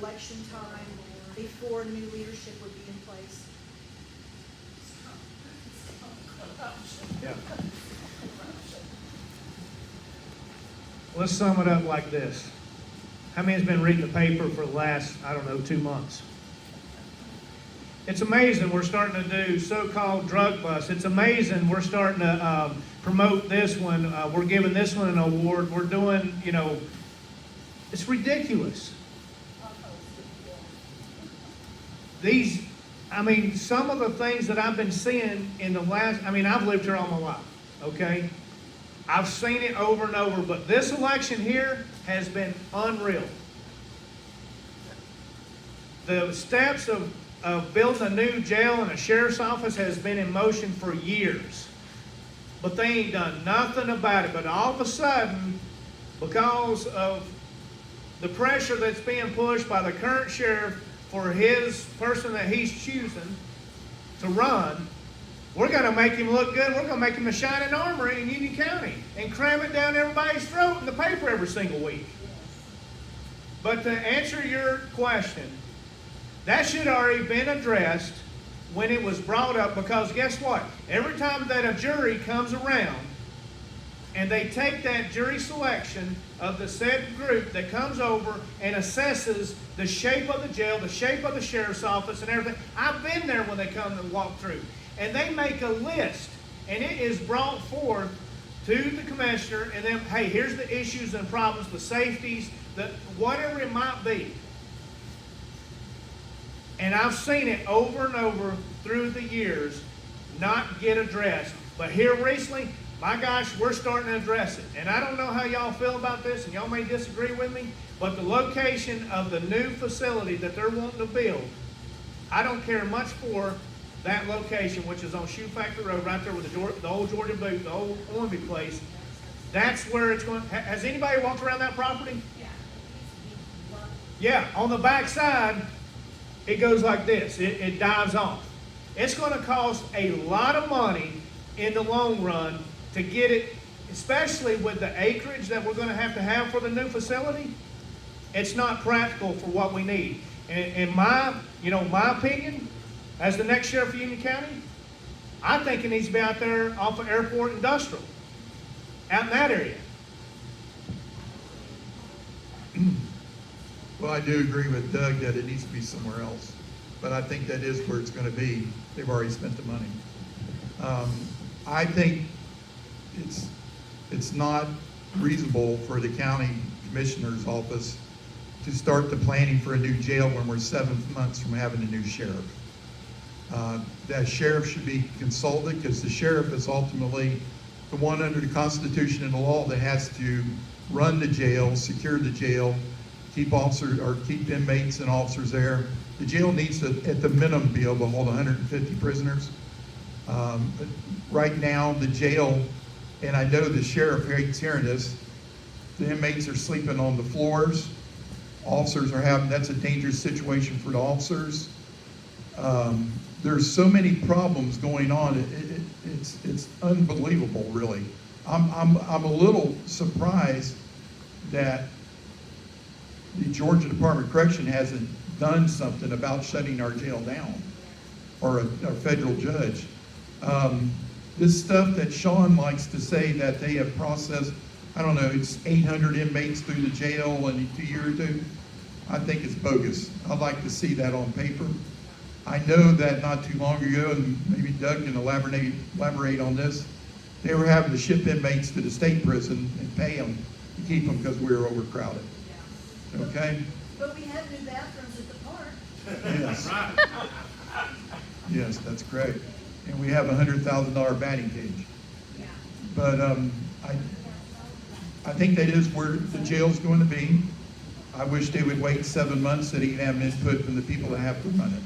election time before new leadership would be in place. Yeah. Let's sum it up like this. How many has been reading the paper for the last, 2 months? It's amazing we're starting to do so-called drug busts. It's amazing we're starting to promote this one. We're giving this one an award. We're doing, it's ridiculous. Some of the things that I've been seeing in the last, I've lived here all my life, okay? I've seen it over and over, but this election here has been unreal. The steps of building a new jail and a sheriff's office has been in motion for years. But they ain't done nothing about it. But all of a sudden, because of the pressure that's being pushed by the current sheriff for his person that he's choosing to run, we're going to make him look good. We're going to make him a shining armor in Union County and cram it down everybody's throat in the paper every single week. But to answer your question, that should have already been addressed when it was brought up, because guess what? Every time that a jury comes around and they take that jury selection of the said group that comes over and assesses the shape of the jail, the shape of the sheriff's office and everything. I've been there when they come and walk through. And they make a list, and it is brought forth to the commissioner, and then, hey, here's the issues and problems, the safeties, whatever it might be. And I've seen it over and over through the years not get addressed. But here recently, my gosh, we're starting to address it. And I don't know how y'all feel about this, and y'all may disagree with me, but the location of the new facility that they're wanting to build, I don't care much for that location, which is on Shoe Factory Road, right there with the old Georgia Boot, the old Ormby place. That's where it's going. Has anybody walked around that property? Yeah, on the back side, it goes like this. It dives off. It's going to cost a lot of money in the long run to get it, especially with the acreage that we're going to have for the new facility. It's not practical for what we need. In my opinion, as the next sheriff of Union County, I think it needs to be out there off of Airport Industrial, out in that area. Well, I do agree with Doug that it needs to be somewhere else, but I think that is where it's going to be. They've already spent the money. I think it's not reasonable for the county commissioner's office to start the planning for a new jail when we're 7 months from having a new sheriff. That sheriff should be consulted, because the sheriff is ultimately the one under the Constitution and the law that has to run the jail, secure the jail, keep inmates and officers there. The jail needs to, at the minimum, be able to hold 150 prisoners. But right now, the jail, and I know the sheriff hates hearing this, the inmates are sleeping on the floors. Officers are that's a dangerous situation for the officers. There's so many problems going on. It's unbelievable, really. I'm a little surprised that the Georgia Department of Correction hasn't done something about shutting our jail down, or a federal judge. This stuff that Sean likes to say that they have processed, it's 800 inmates through the jail in a year or two. I think it's bogus. I'd like to see that on paper. I know that not too long ago, and maybe Doug can elaborate on this, they were having to ship inmates to the state prison and pay them to keep them because we were overcrowded. Okay? But we have new bathrooms at the park. Yes. Yes, that's great. And we have a $100,000 batting cage. Yeah. But I think that is where the jail's going to be. I wish they would wait 7 months so that he can have input from the people that have to run it.